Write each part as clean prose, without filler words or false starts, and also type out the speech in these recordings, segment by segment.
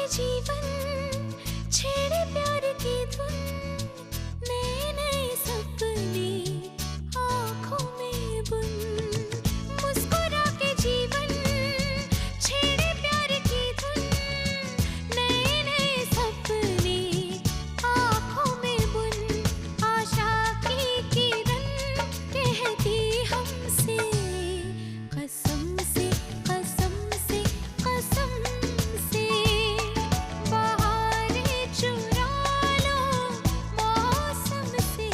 जीवन छेड़े प्यार की धुन, नए नए सपने आँखों में बुन। मुस्कुरा के जीवन छेड़े प्यार की धुन, नए नए सपने आँखों में बुन। आशा की किरण कहती हमसे कसम से कसम से कसम से, बहारें चुरा लो मौसम से,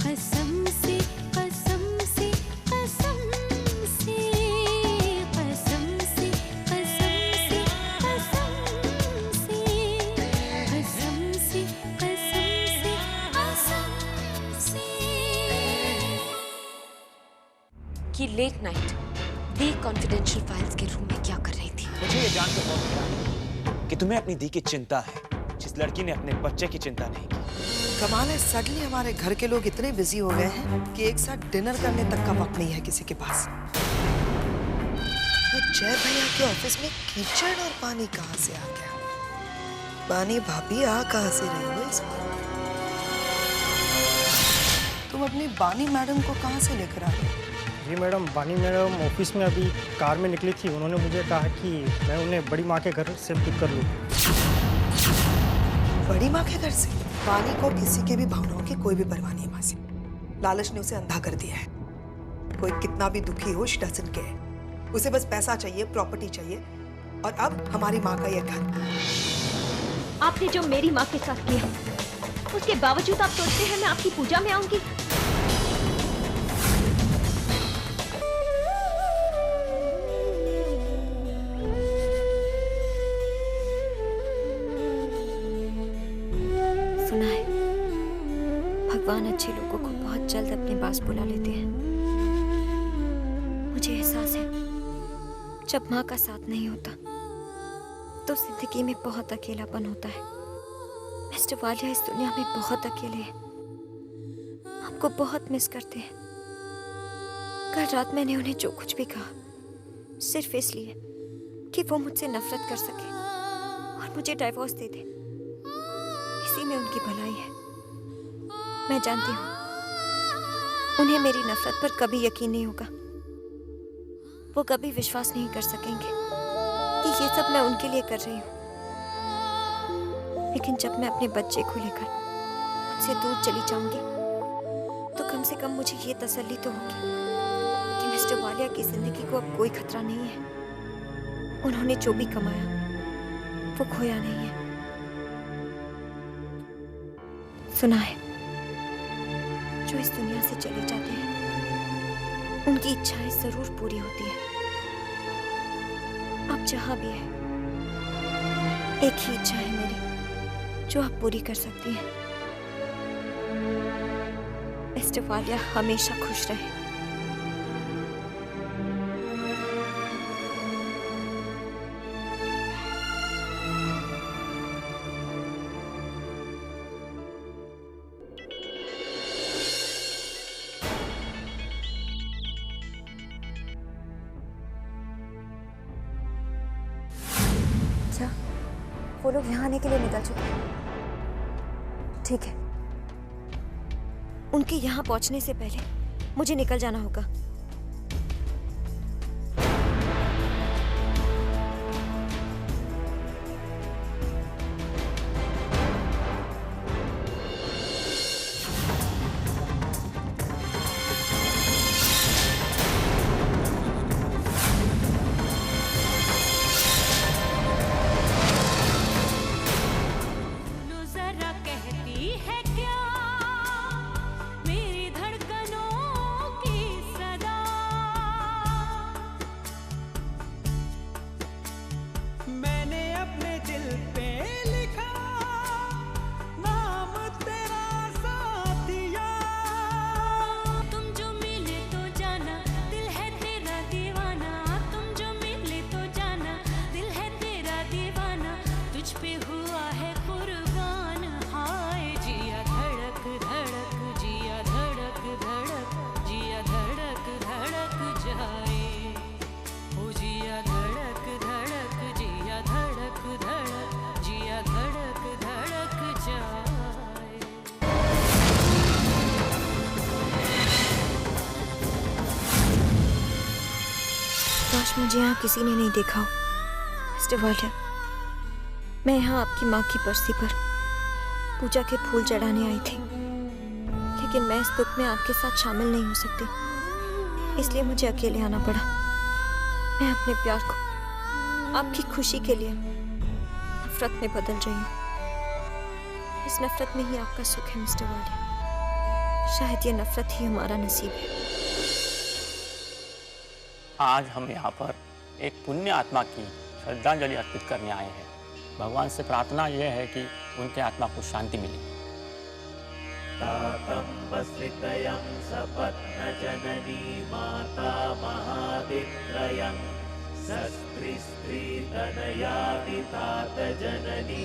कसम से कसम से कसम से, कसम से कसम से कसम से, कसम से कसम से कसम से। कि लेट नाइट दी कॉन्फिडेंशियल फाइल्स के रूम में क्या कर रही थी? मुझे ये जानकर बहुत बुरा है कि तुम्हें अपनी दी की चिंता है, जिस लड़की ने अपने बच्चे की चिंता नहीं की। कमाल है, सडनली हमारे घर के लोग इतने बिजी हो गए हैं कि एक साथ डिनर करने तक का वक्त नहीं है किसी के पास। ये जय भैया के ऑफिस में कीचड़ और पानी कहाँ से आ गया? बानी भाभी आ कहाँ से रही हो इस बार? तुम अपनी बानी मैडम को कहाँ से लेकर आ रहे हो? जी मैडम, बानी मैडम ऑफिस में अभी कार में निकली थी। उन्होंने मुझे कहा कि मैं उन्हें बड़ी माँ के घर से पिक कर लूँ। बड़ी माँ के घर से? बानी को किसी के भी भावनाओं की कोई भी परवाह नहीं है मासी। लालच ने उसे अंधा कर दिया है। कोई कितना भी दुखी हो, शी डजंट केयर। उसे बस पैसा चाहिए, प्रॉपर्टी चाहिए, और अब हमारी माँ का यह घर। आपने जो मेरी माँ के साथ किया, उसके बावजूद आप सोचते हैं मैं आपकी पूजा में आऊंगी? सुना है, भगवान अच्छे लोगों को बहुत जल्द अपने पास बुला लेते हैं। मुझे एहसास है, जब माँ का साथ नहीं होता तो जिंदगी में बहुत अकेलापन होता है। मिस्टर वालिया इस दुनिया में बहुत अकेले हैं, आपको बहुत मिस करते हैं। कल रात मैंने उन्हें जो कुछ भी कहा, सिर्फ इसलिए कि वो मुझसे नफरत कर सके और मुझे डाइवोर्स दे दे। इसी में उनकी भलाई है। मैं जानती हूँ उन्हें मेरी नफरत पर कभी यकीन नहीं होगा। वो कभी विश्वास नहीं कर सकेंगे कि ये सब मैं उनके लिए कर रही हूँ। लेकिन जब मैं अपने बच्चे को लेकर उनसे दूर चली जाऊंगी तो कम से कम मुझे ये तसल्ली तो होगी कि मिस्टर वालिया की जिंदगी को अब कोई खतरा नहीं है। उन्होंने जो भी कमाया वो खोया नहीं है। सुना है, जो इस दुनिया से चले जाते हैं उनकी इच्छाएं जरूर पूरी होती है। आप जहां भी हैं, एक ही इच्छा है मेरी जो आप पूरी कर सकती हैं। मिस्टर वालिया हमेशा खुश रहे। अच्छा, वो लोग यहाँ आने के लिए निकल चुके हैं। ठीक है, उनके यहाँ पहुँचने से पहले मुझे निकल जाना होगा। है क्या मेरी धड़कनों की सदा काश मुझे यहाँ किसी ने नहीं देखा हो। मिस्टर वालिया, मैं यहाँ आपकी माँ की बरसी पर पूजा के फूल चढ़ाने आई थी, लेकिन मैं इस दुख में आपके साथ शामिल नहीं हो सकती, इसलिए मुझे अकेले आना पड़ा। मैं अपने प्यार को आपकी खुशी के लिए नफरत में बदल रही हूँ। इस नफरत में ही आपका सुख है मिस्टर वालिया। शायद ये नफरत ही हमारा नसीब है। आज हम यहाँ पर एक पुण्य आत्मा की श्रद्धांजलि अर्पित करने आए हैं। भगवान से प्रार्थना यह है कि उनके आत्मा को शांति मिले। जननी माता महावित्रयं सस्त्री स्त्री तनया वितात जननी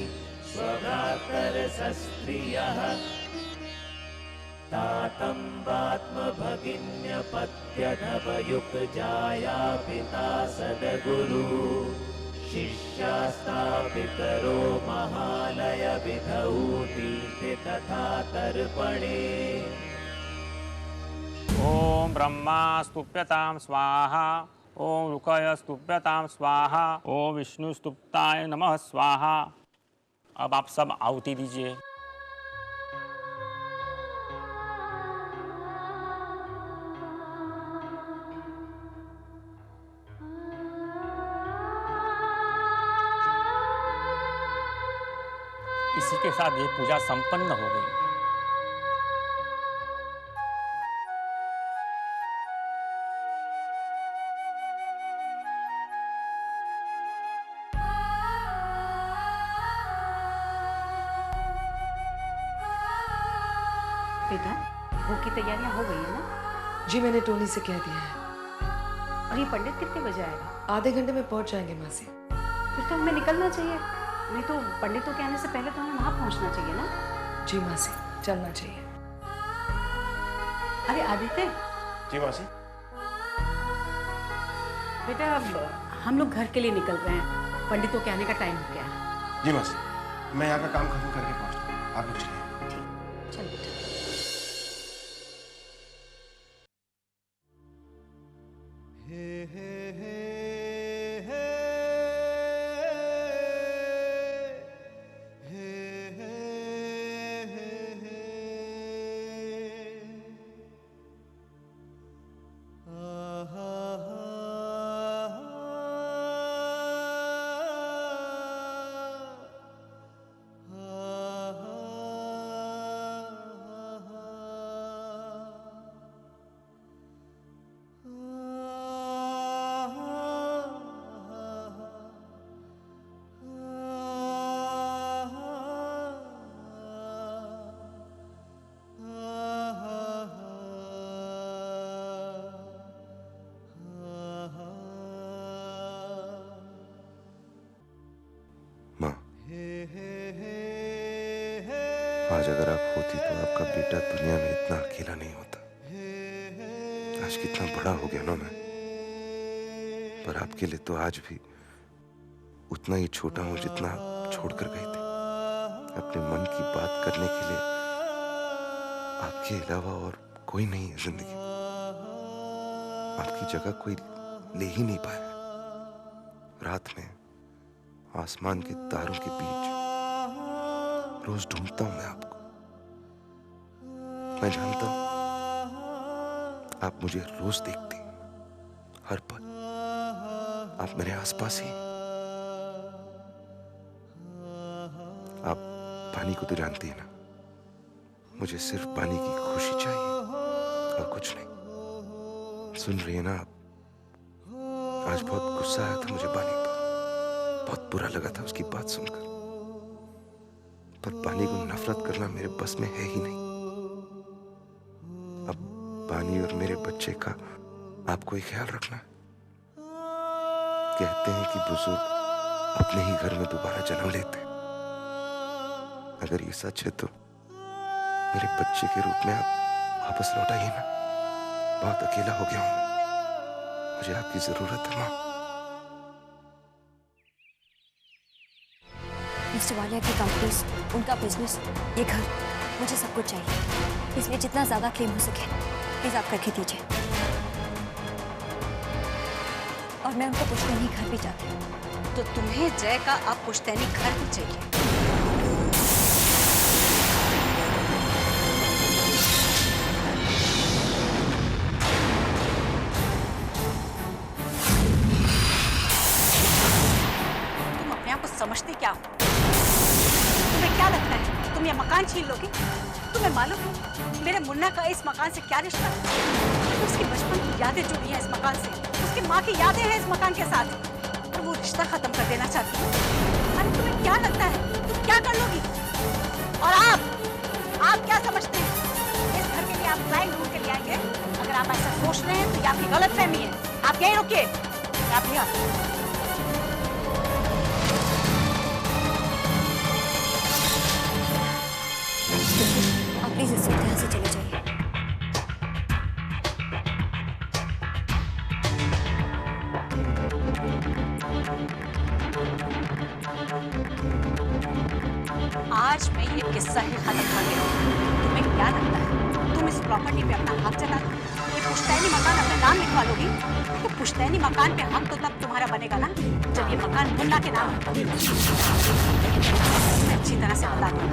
स्वगातर सस्त्रियः तातं वात्म भगिन्य पत्यधवयुक्त जाया पिता सदगुरु शिष्यास्ता पितरो महालय विधौती तथा तर्पणे। ओम ब्रह्मा स्तुभ्यतां स्वाहा, ओम रुकय स्तुभ्यतां स्वाहा, ओम विष्णु स्तुभ्ताय नमः स्वाहा। अब आप सब आहुति दीजिए। इसी के साथ ये पूजा संपन्न हो गई। बेटा, भोग की तैयारियां हो गई है ना? जी मैंने टोनी से कह दिया है। और ये पंडित कितने बजे आएगा? आधे घंटे में पहुंच जाएंगे मासी। फिर तो हमें निकलना चाहिए, नहीं तो पंडितों के आने से पहले तो हमें वहां पहुंचना चाहिए ना। जी मासी, चलना चाहिए। अरे आदित्य। जी मासी। बेटा, अब हम लोग घर के लिए निकल रहे हैं, पंडितों के आने का टाइम हो गया है। जी मासी, मैं यहाँ का काम खत्म करके पहुँचता हूँ, आप लोग चलिए। ठीक, चल बेटा। आज अगर आप होती तो आपका बेटा दुनिया में इतना अकेला नहीं होता। आज कितना बड़ा हो गया ना मैं, पर आपके लिए तो आज भी उतना ही छोटा हूं जितना आप छोड़कर गए थे। अपने मन की बात करने के लिए आपके अलावा और कोई नहीं है जिंदगी। आपकी जगह कोई ले ही नहीं पाया। रात में आसमान के तारों के बीच रोज ढूंढता हूं मैं आपको। मैं जानता हूं आप मुझे रोज देखती, हर पल आप मेरे आसपास ही। आप पानी को तो जानती है ना, मुझे सिर्फ पानी की खुशी चाहिए और कुछ नहीं। सुन रही है ना आप? आज बहुत गुस्सा आया था मुझे पानी पर, बहुत बुरा लगा था उसकी बात सुनकर, पर पानी को नफरत करना मेरे बस में है ही नहीं। अब पानी और मेरे बच्चे का आपको ही ख्याल रखना है। कहते हैं कि बुजुर्ग अपने ही घर में दोबारा जन्म लेते हैं। अगर ये सच है तो मेरे बच्चे के रूप में आप वापस लौट आइए ना। बहुत अकेला हो गया हूं मैं, मुझे आपकी जरूरत है माँ। मिस्टर वालिया की कंपनीज, उनका बिजनेस, ये घर, मुझे सब कुछ चाहिए। इसलिए जितना ज़्यादा क्लेम हो सके प्लीज़ आप करके दीजिए। और मैं उनको पुश्तैनी घर भी चाहती हूँ। तो तुम्हें जय का अब पुश्तैनी घर भी चाहिए। तुम अपने आप को समझते क्या हो? तुम्हें क्या लगता है तुम ये मकान छीन लोगे? तुम्हें मालूम है मेरे मुन्ना का इस मकान से क्या रिश्ता है? उसकी बचपन की यादें जुड़ी हैं इस मकान से, उसकी माँ की यादें हैं इस मकान के साथ, और वो रिश्ता खत्म कर देना चाहती है। अरे तुम्हें क्या लगता है तुम क्या कर लोगी? और आप क्या समझते हैं इस घर के लिए आप क्लाइंट ढूंढ के ले आएंगे? अगर आप ऐसा सोच रहे हैं तो ये आपकी गलतफहमी है। आप यहीं रुकिए, आप यहाँ आप प्लीज इस वक्त यहाँ से चले जाइए। आज मैं ये किस्सा ही खत्म कर रही हूँ। तुम्हें क्या लगता है तुम इस प्रॉपर्टी पे अपना हक जता दो? ये पुश्तैनी मकान अपना नाम लिखवा लोगी? तो पुश्तैनी मकान पे हक तो तब तुम्हारा बनेगा ना जब ये मकान मुन्ना के नाम होगा। अच्छी तरह से बता दो,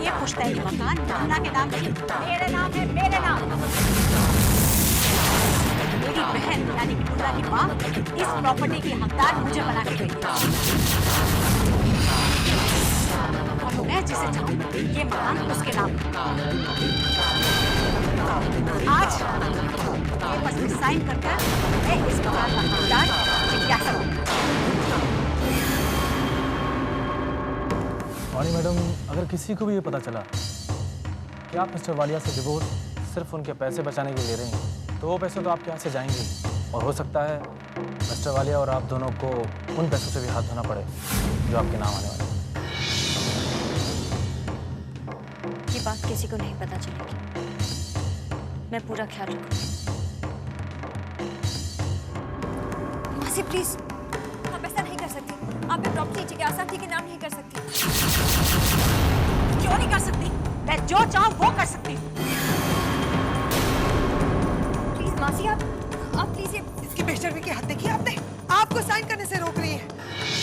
ये पुश्तैनी मकान मुन्ना के नाम नहीं, मेरे नाम है, मेरे नाम। मेरी बहन यानी कि मुन्ना की माँ इस प्रॉपर्टी की हकदार मुझे बना के गई, और मैं जिसे चाहूँ ये मकान उसके नाम। आज ये बस साइन करके मैं इस मकान का हकदार जिज्ञासा हूँ। वाणी मैडम, अगर किसी को भी ये पता चला कि आप मिस्टर वालिया से डिवोर्स सिर्फ उनके पैसे बचाने के लिए ले रही हैं, तो वो पैसे तो आपके हाथ से जाएंगे, और हो सकता है मिस्टर वालिया और आप दोनों को उन पैसों से भी हाथ धोना पड़े जो आपके नाम आने वाले हैं। ये बात किसी को नहीं पता चलेगी, मैं पूरा ख्याल रखूंगी। मासी प्लीज, आप ऐसा नहीं कर सकती। आप ये प्रॉपर्टी जिज्ञासा के नाम नहीं कर सकती। क्यों नहीं कर सकती? मैं जो चाहूँ वो कर सकती हूँ। प्लीज मासी, आप प्लीज ये इसकी बेशर्मी की हद देखी आपने? आपको साइन करने से रोक रही है।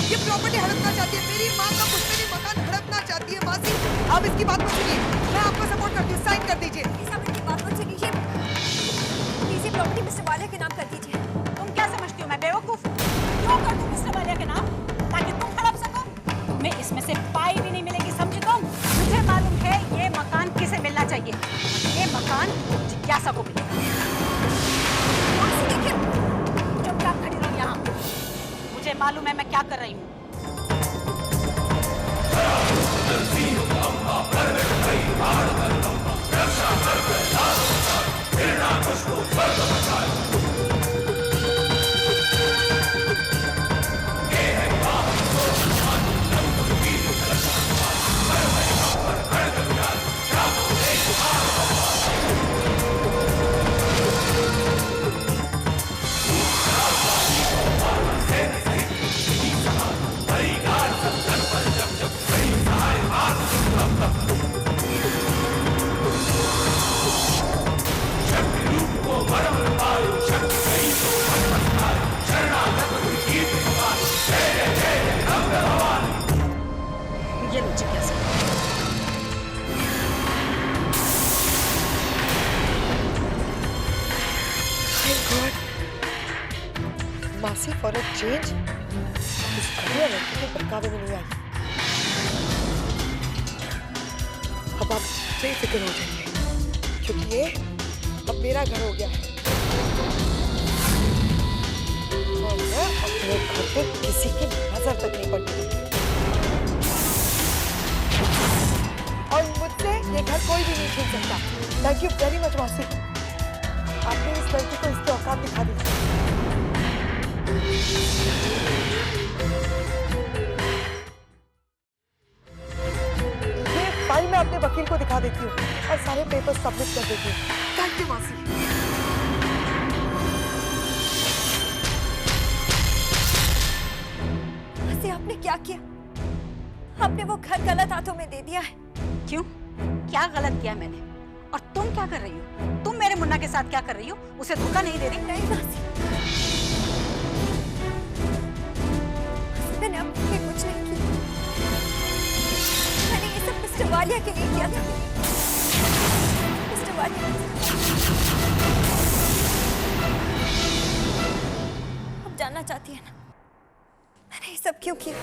ये प्रॉपर्टी हड़पना चाहती है, मेरी माँ का पुश्तैनी मकान हड़पना चाहती है। मासी, आप इसकी बात मत सुनिए, मैं आपको सपोर्ट करती हूँ, साइन कर दीजिए। प्लीज आप इनकी बात मत सुनिए। प्लीज ये प्रॉपर्टी मिस्टर वालिया के नाम कर दीजिए। तुम क्या समझती हो मैं बेवकूफ? क्यों कर दूं मिस्टर वालिया के नाम ताकि तुम हड़प सको? तुम्हें इसमें से पाई भी नहीं मिलेगी, समझे तुम? मुझे मालूम है ये मकान किसे मिलना चाहिए। ये मकान जिज्ञासा को मिलेगा। चुपचाप खड़ी रहो यहाँ। मुझे मालूम है मैं क्या कर रही हूँ। ये लो जिज्ञासा। मासी फॉर अ चेंज इस बढ़िया लड़की के बहकावे में नहीं आई। अब आप बेफिक्र हो जाइए, क्योंकि ये अब मेरा घर हो गया है और मैं अपने घर पे किसी की नजर तक नहीं पड़ती और मुझसे ये घर कोई भी नहीं छीन सकता। थैंक यू वेरी मच मासी, आपने इस लड़की को इसके औकात दिखा दी। ये फाइल मैं अपने वकील को दिखा देती हूँ और सारे पेपर सबमिट कर देती हूँ। थैंक यू मासी। मासी, आपने क्या किया? आपने वो घर गलत हाथों में दे दिया है। क्यों? क्या गलत किया मैंने? और तुम क्या कर रही हो? तुम मेरे मुन्ना के साथ क्या कर रही हो? उसे धोखा नहीं दे रही? नहीं मासी, मिस्टर वालिया के लिए किया था। मिस्टर वालिया, अब जानना चाहती है ना मैंने ये सब क्यों किया?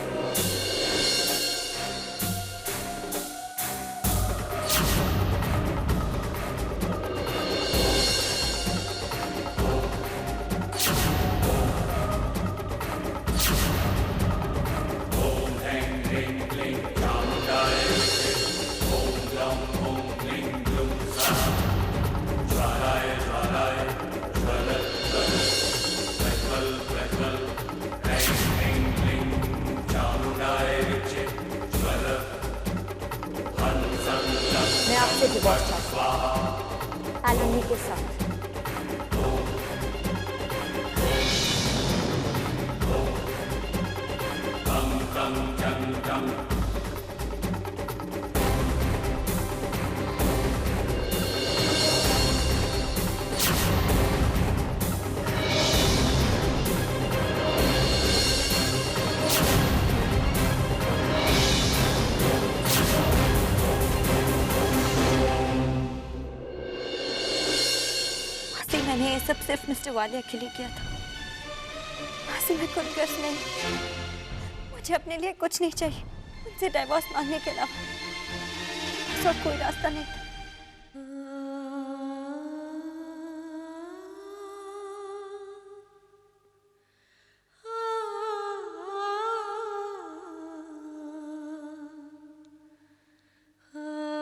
मैं आपसे डिवोर्स चाहती हूँ, एलनी के साथ। मैंने ये सब सिर्फ मिस्टर वालिया के लिए किया था। मासी, मैं खुद गर्ज नहीं, मुझे अपने लिए कुछ नहीं चाहिए उनसे डाइवोर्स मांगने के अलावा, बस और कोई रास्ता नहीं था।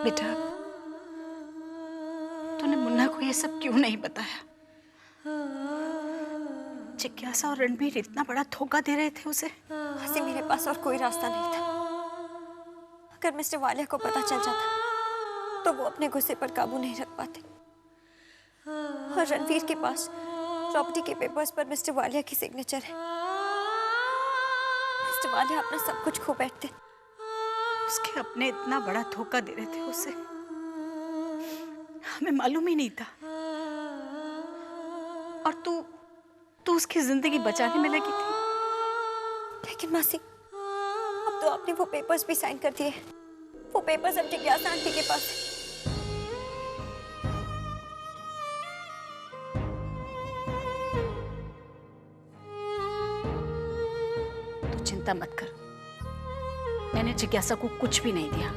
बेटा, तूने मुन्ना को ये सब क्यों नहीं बताया? जिज्ञासा और रणबीर इतना बड़ा धोखा दे रहे थे उसे। मासी, मेरे पास और कोई रास्ता नहीं था। अगर मिस्टर वालिया को पता चल जाता तो वो अपने गुस्से पर काबू नहीं रख पाते, और रणवीर के पास प्रॉपर्टी के पेपर्स पर मिस्टर वालिया की सिग्नेचर है। मिस्टर वालिया अपना सब कुछ खो बैठते। उसके अपने इतना बड़ा धोखा दे रहे थे उसे, हमें मालूम ही नहीं था। और तू उसकी जिंदगी बचाने में लगी थी। लेकिन मासी, अब तो आपने वो पेपर्स भी साइन कर दिए। वो पेपर्स अब जिज्ञासा आंटी के पास है। तू चिंता मत कर, मैंने जिज्ञासा को कुछ भी नहीं दिया।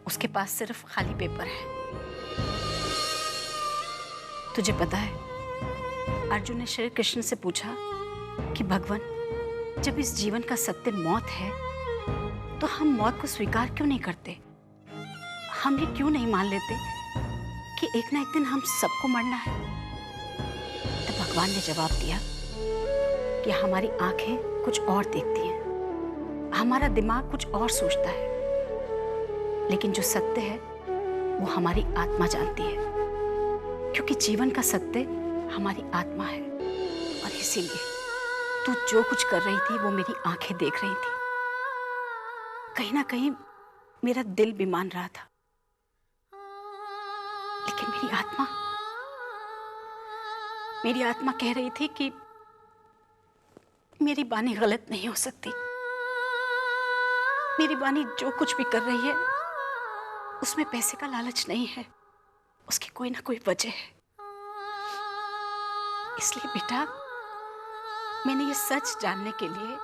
उसके पास सिर्फ खाली पेपर है। तुझे पता है, अर्जुन ने श्री कृष्ण से पूछा कि भगवान, जब इस जीवन का सत्य मौत है तो हम मौत को स्वीकार क्यों नहीं करते? हम ये क्यों नहीं मान लेते कि एक ना एक दिन हम सबको मरना है? तो भगवान ने जवाब दिया कि हमारी आंखें कुछ और देखती हैं, हमारा दिमाग कुछ और सोचता है, लेकिन जो सत्य है वो हमारी आत्मा जानती है, क्योंकि जीवन का सत्य हमारी आत्मा है। और इसीलिए तू जो कुछ कर रही थी वो मेरी आंखें देख रही थी। कहीं ना कहीं मेरा दिल भी मान रहा था, लेकिन मेरी आत्मा कह रही थी कि मेरी बानी गलत नहीं हो सकती। मेरी बानी जो कुछ भी कर रही है उसमें पैसे का लालच नहीं है, उसकी कोई ना कोई वजह है। इसलिए बेटा, मैंने ये सच जानने के लिए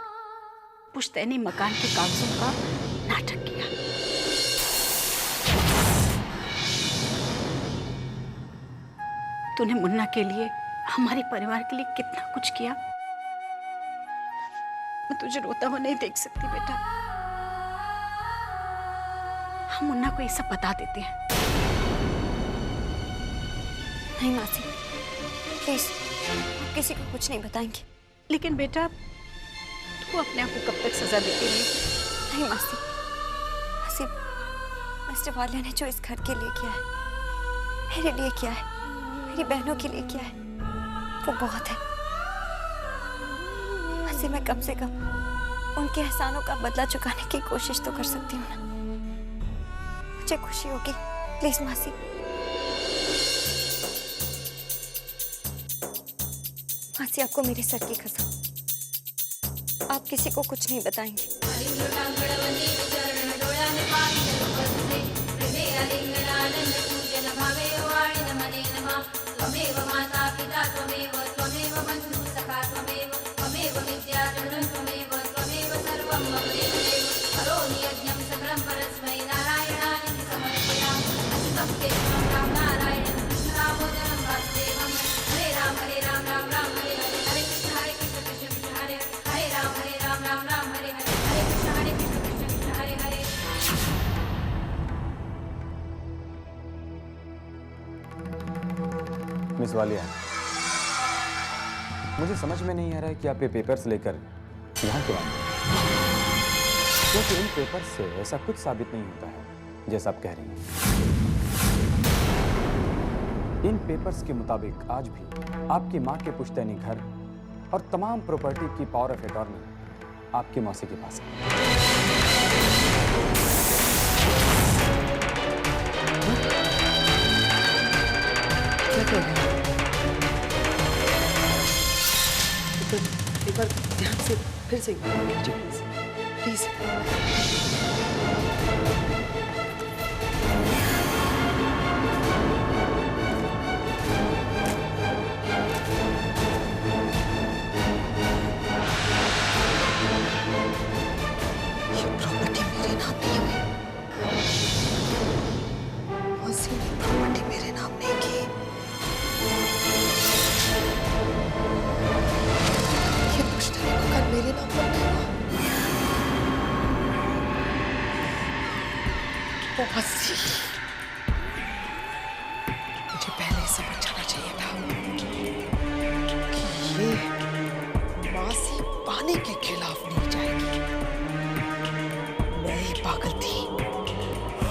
पुश्तैनी मकान के कागजों का नाटक किया। तूने मुन्ना के लिए, हमारे परिवार के लिए कितना कुछ किया। मैं तुझे रोता हुआ नहीं देख सकती बेटा। हम मुन्ना को ये सब बता देते हैं। नहीं मासी, प्लीज, आप किसी को कुछ नहीं बताएंगे। लेकिन बेटा, तू अपने आप को कब तक सजा देती रहेगी? नहीं मासी, मासी, मिस्टर वालिया ने जो इस घर के लिए किया है, मेरे लिए किया है, मेरी बहनों के लिए किया है, वो बहुत है। मासी, मैं कम से कम उनके एहसानों का बदला चुकाने की कोशिश तो कर सकती हूँ ना। मुझे खुशी होगी, प्लीज मासी। मासी, आपको मेरी सर की कसम, आप किसी को कुछ नहीं बताएंगे। मिस वालिया, मुझे समझ में नहीं आ रहा है कि आप ये पेपर्स लेकर यहाँ क्यों आए, क्योंकि इन पेपर्स से ऐसा कुछ साबित नहीं होता है जैसा आप कह रही हैं। इन पेपर्स के मुताबिक आज भी आपकी माँ के पुश्तैनी घर और तमाम प्रॉपर्टी की पावर ऑफ अटॉर्नी आपकी मौसी के पास है। एक बार ध्यान से फिर से प्लीज। ये प्रॉपर्टी मेरे नाम नहीं हुई। मौसी ने प्रॉपर्टी मेरे नाम नहीं की। ये पुश्तैनी मकान मेरे नाम पर नहीं हुआ। मौसी, मुझे पहले समझ जाना चाहिए था कि ये मौसी पानी के खिलाफ नहीं जाएगी। मैं ही पागल थी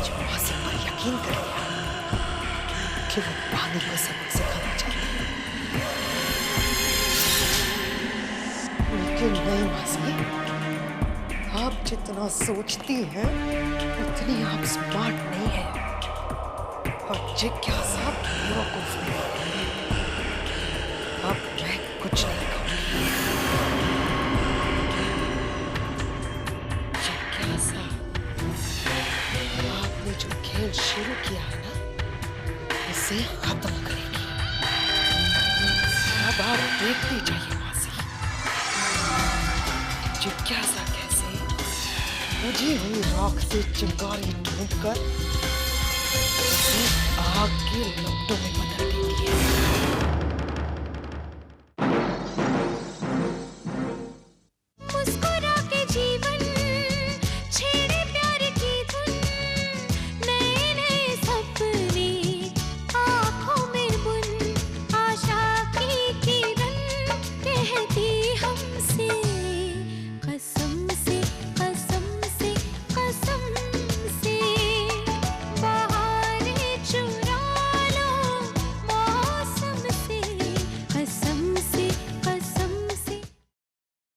जो मौसी पर यकीन कर लिया कि वो पानी को सबक सिखाना चाहती है। लेकिन नहीं मौसी, आप जितना सोचती हैं उतनी आप स्मार्ट नहीं है और जिज्ञासा बेवकूफ नहीं है। अब मैं कुछ नहीं कहूंगी। जिज्ञासा, आपने जो खेल शुरू किया है ना, इसे खत्म करेगी। अब आप देखती जाइए मौसी, जिज्ञासा कैसे बुझी हुई राख से चिंगारी ढूंढकर उसे आग के लपटों में बदल देती है।